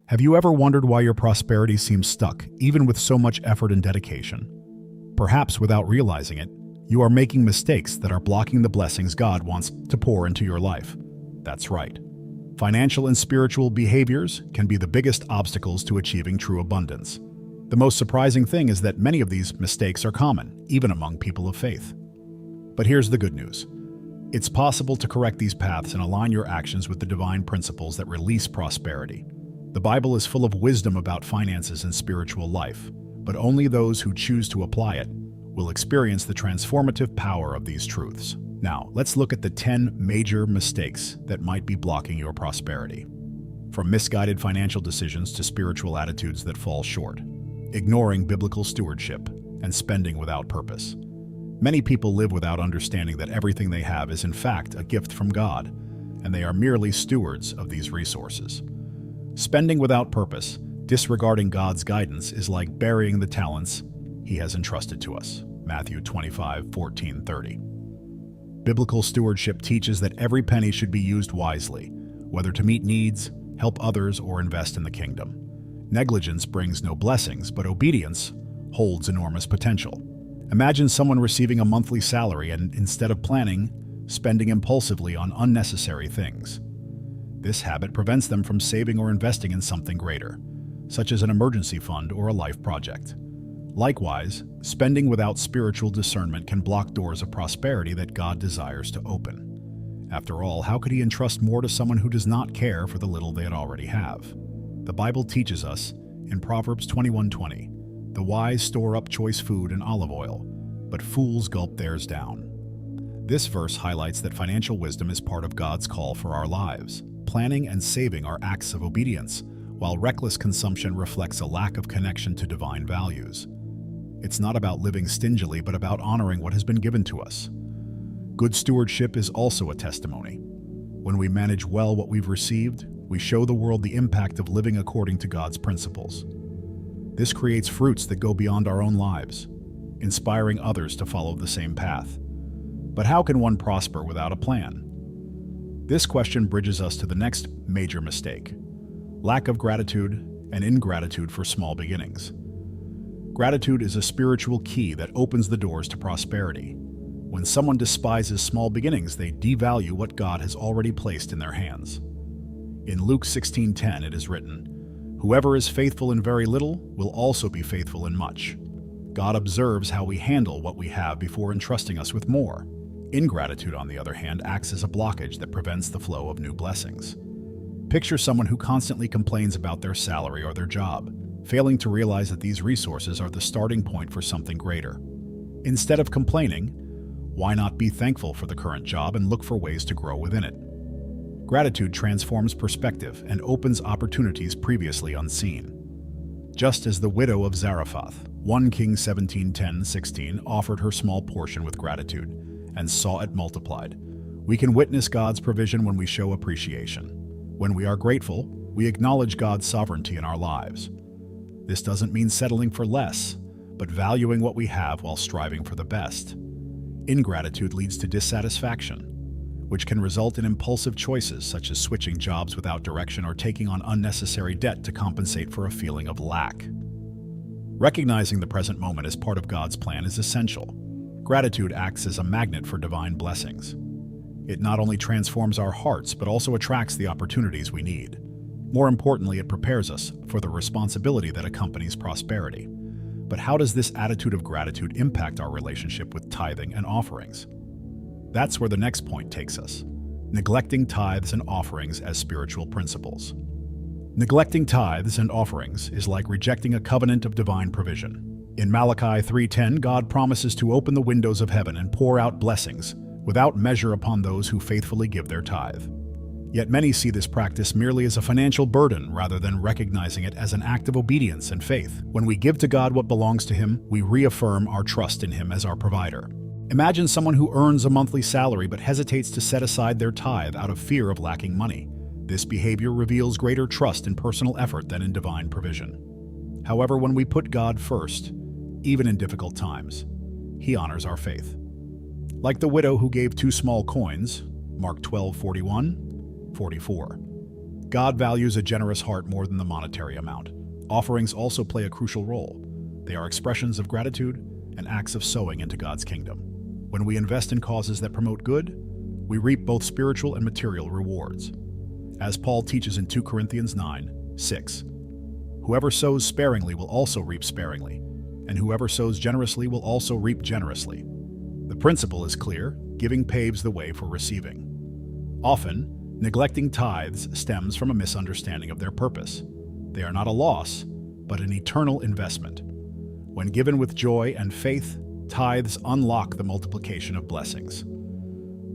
Have you ever wondered why your prosperity seems stuck, even with so much effort and dedication? Perhaps without realizing it, you are making mistakes that are blocking the blessings God wants to pour into your life. That's right. Financial and spiritual behaviors can be the biggest obstacles to achieving true abundance. The most surprising thing is that many of these mistakes are common, even among people of faith. But here's the good news. It's possible to correct these paths and align your actions with the divine principles that release prosperity. The Bible is full of wisdom about finances and spiritual life, but only those who choose to apply it will experience the transformative power of these truths. Now, let's look at the 10 major mistakes that might be blocking your prosperity. From misguided financial decisions to spiritual attitudes that fall short, ignoring biblical stewardship, and spending without purpose. Many people live without understanding that everything they have is in fact a gift from God, and they are merely stewards of these resources. Spending without purpose, disregarding God's guidance, is like burying the talents He has entrusted to us. Matthew 25:14-30. Biblical stewardship teaches that every penny should be used wisely, whether to meet needs, help others, or invest in the kingdom. Negligence brings no blessings, but obedience holds enormous potential. Imagine someone receiving a monthly salary and, instead of planning, spending impulsively on unnecessary things. This habit prevents them from saving or investing in something greater, such as an emergency fund or a life project. Likewise, spending without spiritual discernment can block doors of prosperity that God desires to open. After all, how could He entrust more to someone who does not care for the little they already have? The Bible teaches us, in Proverbs 21:20, "The wise store up choice food and olive oil, but fools gulp theirs down." This verse highlights that financial wisdom is part of God's call for our lives. Planning and saving are acts of obedience, while reckless consumption reflects a lack of connection to divine values. It's not about living stingily, but about honoring what has been given to us. Good stewardship is also a testimony. When we manage well what we've received, we show the world the impact of living according to God's principles. This creates fruits that go beyond our own lives, inspiring others to follow the same path. But how can one prosper without a plan? This question bridges us to the next major mistake: lack of gratitude and ingratitude for small beginnings. Gratitude is a spiritual key that opens the doors to prosperity. When someone despises small beginnings, they devalue what God has already placed in their hands. In Luke 16:10 it is written, "Whoever is faithful in very little will also be faithful in much." God observes how we handle what we have before entrusting us with more. Ingratitude, on the other hand, acts as a blockage that prevents the flow of new blessings. Picture someone who constantly complains about their salary or their job, failing to realize that these resources are the starting point for something greater. Instead of complaining, why not be thankful for the current job and look for ways to grow within it? Gratitude transforms perspective and opens opportunities previously unseen. Just as the widow of Zarephath, 1 Kings 17:10-16, offered her small portion with gratitude and saw it multiplied, we can witness God's provision when we show appreciation. When we are grateful, we acknowledge God's sovereignty in our lives. This doesn't mean settling for less, but valuing what we have while striving for the best. Ingratitude leads to dissatisfaction, which can result in impulsive choices such as switching jobs without direction or taking on unnecessary debt to compensate for a feeling of lack. Recognizing the present moment as part of God's plan is essential. Gratitude acts as a magnet for divine blessings. It not only transforms our hearts, but also attracts the opportunities we need. More importantly, it prepares us for the responsibility that accompanies prosperity. But how does this attitude of gratitude impact our relationship with tithing and offerings? That's where the next point takes us: neglecting tithes and offerings as spiritual principles. Neglecting tithes and offerings is like rejecting a covenant of divine provision. In Malachi 3:10, God promises to open the windows of heaven and pour out blessings without measure upon those who faithfully give their tithe. Yet many see this practice merely as a financial burden rather than recognizing it as an act of obedience and faith. When we give to God what belongs to Him, we reaffirm our trust in Him as our provider. Imagine someone who earns a monthly salary but hesitates to set aside their tithe out of fear of lacking money. This behavior reveals greater trust in personal effort than in divine provision. However, when we put God first, even in difficult times, He honors our faith. Like the widow who gave 2 small coins, Mark 12:41-44. God values a generous heart more than the monetary amount. Offerings also play a crucial role. They are expressions of gratitude and acts of sowing into God's kingdom. When we invest in causes that promote good, we reap both spiritual and material rewards. As Paul teaches in 2 Corinthians 9:6, "Whoever sows sparingly will also reap sparingly, and whoever sows generously will also reap generously." The principle is clear: giving paves the way for receiving. Often, neglecting tithes stems from a misunderstanding of their purpose. They are not a loss, but an eternal investment. When given with joy and faith, tithes unlock the multiplication of blessings.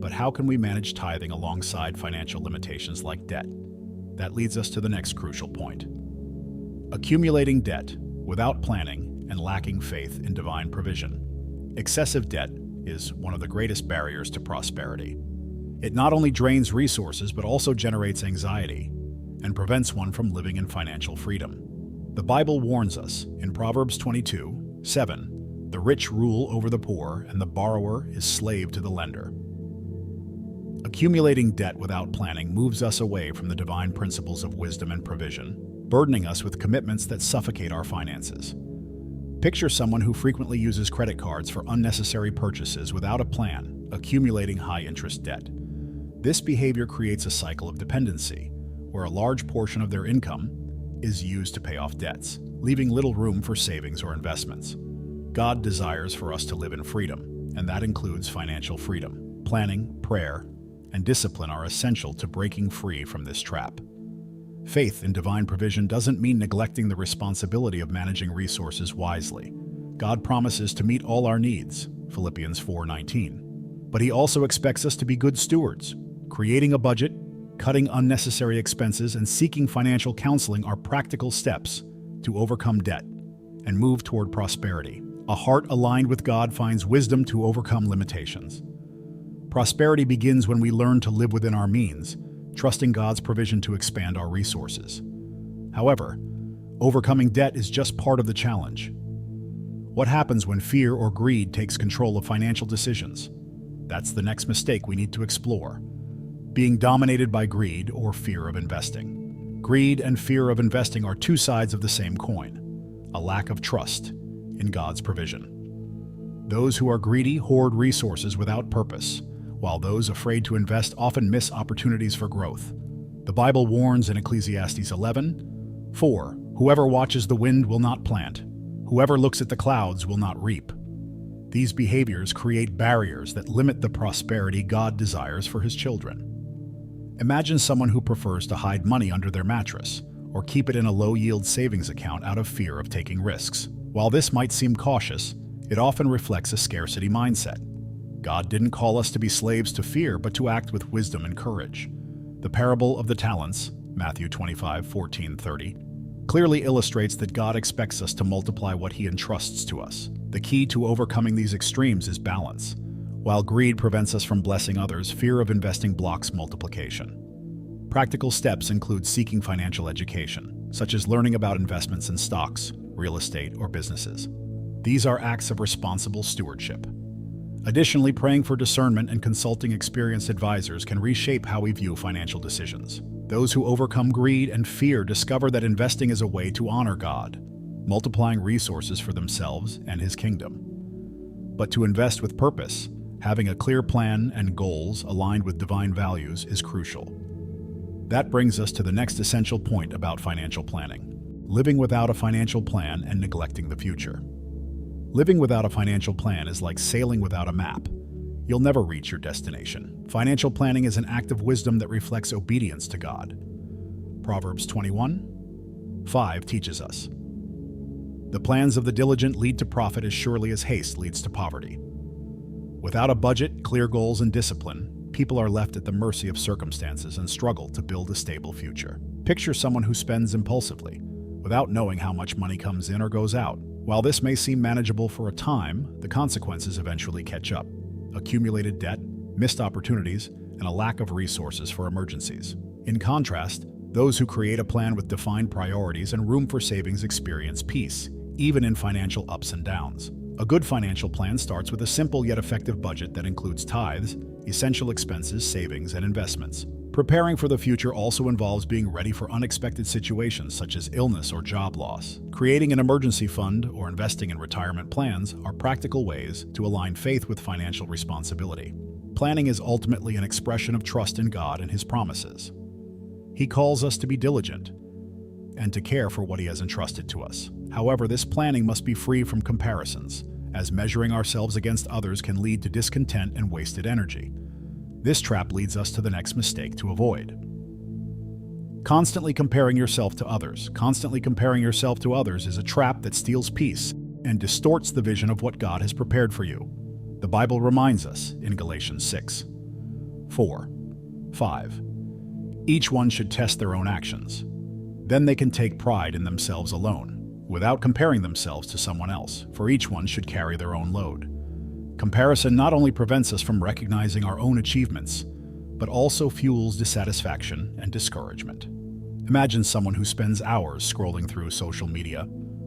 But how can we manage tithing alongside financial limitations like debt? That leads us to the next crucial point. Accumulating debt without planning and lacking faith in divine provision. Excessive debt is one of the greatest barriers to prosperity. It not only drains resources but also generates anxiety and prevents one from living in financial freedom. The Bible warns us in Proverbs 22:7, "The rich rule over the poor, and the borrower is slave to the lender." Accumulating debt without planning moves us away from the divine principles of wisdom and provision, burdening us with commitments that suffocate our finances. Picture someone who frequently uses credit cards for unnecessary purchases without a plan, accumulating high-interest debt. This behavior creates a cycle of dependency, where a large portion of their income is used to pay off debts, leaving little room for savings or investments. God desires for us to live in freedom, and that includes financial freedom. Planning, prayer, and discipline are essential to breaking free from this trap. Faith in divine provision doesn't mean neglecting the responsibility of managing resources wisely. God promises to meet all our needs, Philippians 4:19. But He also expects us to be good stewards. Creating a budget, cutting unnecessary expenses, and seeking financial counseling are practical steps to overcome debt and move toward prosperity. A heart aligned with God finds wisdom to overcome limitations. Prosperity begins when we learn to live within our means, trusting God's provision to expand our resources. However, overcoming debt is just part of the challenge. What happens when fear or greed takes control of financial decisions? That's the next mistake we need to explore. Being dominated by greed or fear of investing. Greed and fear of investing are two sides of the same coin, a lack of trust in God's provision. Those who are greedy hoard resources without purpose, while those afraid to invest often miss opportunities for growth. The Bible warns in Ecclesiastes 11:4, "Whoever watches the wind will not plant. Whoever looks at the clouds will not reap." These behaviors create barriers that limit the prosperity God desires for His children. Imagine someone who prefers to hide money under their mattress or keep it in a low-yield savings account out of fear of taking risks. While this might seem cautious, it often reflects a scarcity mindset. God didn't call us to be slaves to fear, but to act with wisdom and courage. The parable of the talents, Matthew 25:14-30, clearly illustrates that God expects us to multiply what He entrusts to us. The key to overcoming these extremes is balance. While greed prevents us from blessing others, fear of investing blocks multiplication. Practical steps include seeking financial education, such as learning about investments in stocks, real estate, or businesses. These are acts of responsible stewardship. Additionally, praying for discernment and consulting experienced advisors can reshape how we view financial decisions. Those who overcome greed and fear discover that investing is a way to honor God, multiplying resources for themselves and His kingdom. But to invest with purpose, having a clear plan and goals aligned with divine values is crucial. That brings us to the next essential point about financial planning: living without a financial plan and neglecting the future. Living without a financial plan is like sailing without a map. You'll never reach your destination. Financial planning is an act of wisdom that reflects obedience to God. Proverbs 21:5 teaches us, "The plans of the diligent lead to profit as surely as haste leads to poverty." Without a budget, clear goals, and discipline, people are left at the mercy of circumstances and struggle to build a stable future. Picture someone who spends impulsively, without knowing how much money comes in or goes out. While this may seem manageable for a time, the consequences eventually catch up. Accumulated debt, missed opportunities, and a lack of resources for emergencies. In contrast, those who create a plan with defined priorities and room for savings experience peace, even in financial ups and downs. A good financial plan starts with a simple yet effective budget that includes tithes, essential expenses, savings, and investments. Preparing for the future also involves being ready for unexpected situations such as illness or job loss. Creating an emergency fund or investing in retirement plans are practical ways to align faith with financial responsibility. Planning is ultimately an expression of trust in God and His promises. He calls us to be diligent and to care for what He has entrusted to us. However, this planning must be free from comparisons, as measuring ourselves against others can lead to discontent and wasted energy. This trap leads us to the next mistake to avoid. Constantly comparing yourself to others. Constantly comparing yourself to others is a trap that steals peace and distorts the vision of what God has prepared for you. The Bible reminds us in Galatians 6, 4, 5. Each one should test their own actions. Then they can take pride in themselves alone, without comparing themselves to someone else, for each one should carry their own load. Comparison not only prevents us from recognizing our own achievements, but also fuels dissatisfaction and discouragement. Imagine someone who spends hours scrolling through social media,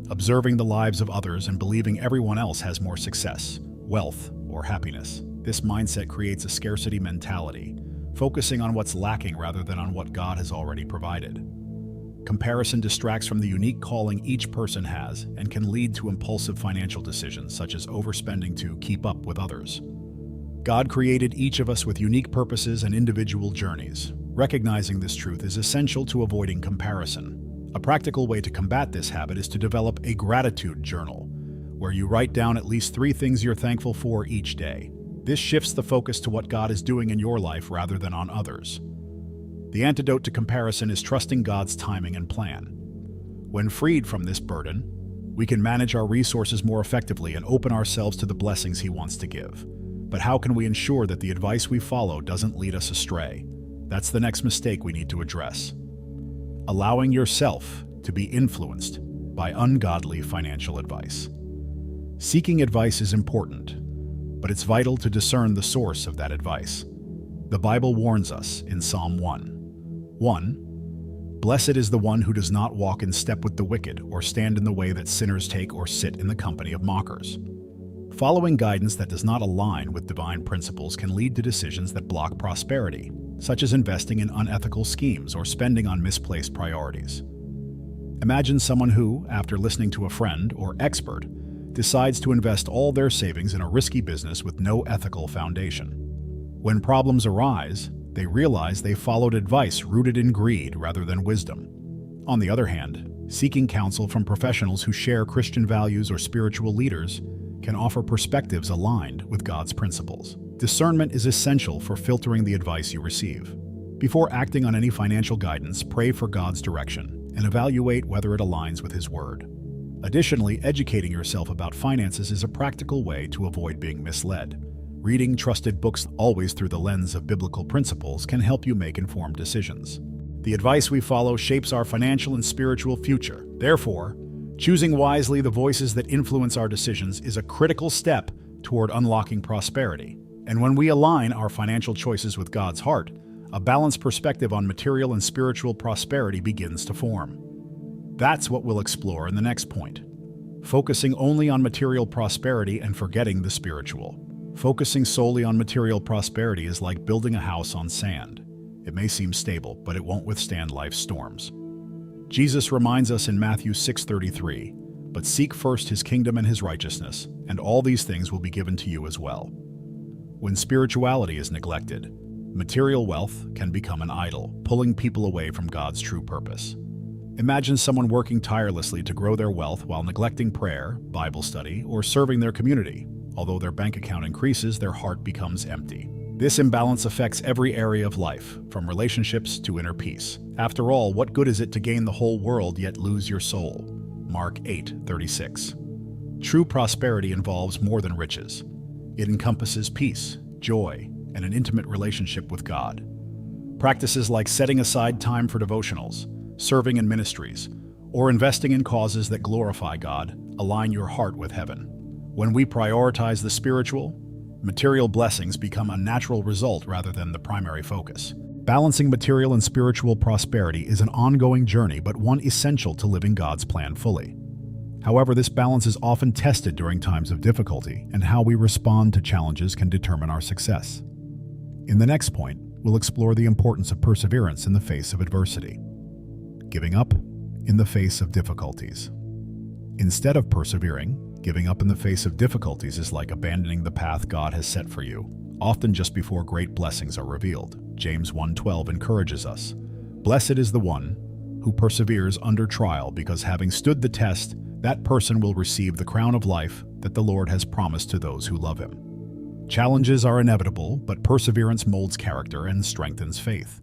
observing the lives of others and believing everyone else has more success, wealth, or happiness. This mindset creates a scarcity mentality, focusing on what's lacking rather than on what God has already provided. Comparison distracts from the unique calling each person has and can lead to impulsive financial decisions such as overspending to keep up with others. God created each of us with unique purposes and individual journeys. Recognizing this truth is essential to avoiding comparison. A practical way to combat this habit is to develop a gratitude journal, where you write down at least 3 things you're thankful for each day. This shifts the focus to what God is doing in your life rather than on others. The antidote to comparison is trusting God's timing and plan. When freed from this burden, we can manage our resources more effectively and open ourselves to the blessings He wants to give. But how can we ensure that the advice we follow doesn't lead us astray? That's the next mistake we need to address. Allowing yourself to be influenced by ungodly financial advice. Seeking advice is important, but it's vital to discern the source of that advice. The Bible warns us in Psalm 1, "Blessed is the one who does not walk in step with the wicked, or stand in the way that sinners take, or sit in the company of mockers." Following guidance that does not align with divine principles can lead to decisions that block prosperity, such as investing in unethical schemes or spending on misplaced priorities. Imagine someone who, after listening to a friend or expert, decides to invest all their savings in a risky business with no ethical foundation. When problems arise, they realize they followed advice rooted in greed rather than wisdom. On the other hand, seeking counsel from professionals who share Christian values or spiritual leaders can offer perspectives aligned with God's principles. Discernment is essential for filtering the advice you receive. Before acting on any financial guidance, pray for God's direction and evaluate whether it aligns with His Word. Additionally, educating yourself about finances is a practical way to avoid being misled. Reading trusted books always through the lens of biblical principles can help you make informed decisions. The advice we follow shapes our financial and spiritual future. Therefore, choosing wisely the voices that influence our decisions is a critical step toward unlocking prosperity. And when we align our financial choices with God's heart, a balanced perspective on material and spiritual prosperity begins to form. That's what we'll explore in the next point. Focusing only on material prosperity and forgetting the spiritual. Focusing solely on material prosperity is like building a house on sand. It may seem stable, but it won't withstand life's storms. Jesus reminds us in Matthew 6:33, "But seek first His kingdom and His righteousness, and all these things will be given to you as well." When spirituality is neglected, material wealth can become an idol, pulling people away from God's true purpose. Imagine someone working tirelessly to grow their wealth while neglecting prayer, Bible study, or serving their community. Although their bank account increases, their heart becomes empty. This imbalance affects every area of life, from relationships to inner peace. After all, what good is it to gain the whole world yet lose your soul? Mark 8:36. True prosperity involves more than riches. It encompasses peace, joy, and an intimate relationship with God. Practices like setting aside time for devotionals, serving in ministries, or investing in causes that glorify God align your heart with heaven. When we prioritize the spiritual, material blessings become a natural result rather than the primary focus. Balancing material and spiritual prosperity is an ongoing journey, but one essential to living God's plan fully. However, this balance is often tested during times of difficulty, and how we respond to challenges can determine our success. In the next point, we'll explore the importance of perseverance in the face of adversity. Giving up in the face of difficulties. Instead of persevering, giving up in the face of difficulties is like abandoning the path God has set for you, often just before great blessings are revealed. James 1:12 encourages us, "Blessed is the one who perseveres under trial, because having stood the test, that person will receive the crown of life that the Lord has promised to those who love him." Challenges are inevitable, but perseverance molds character and strengthens faith.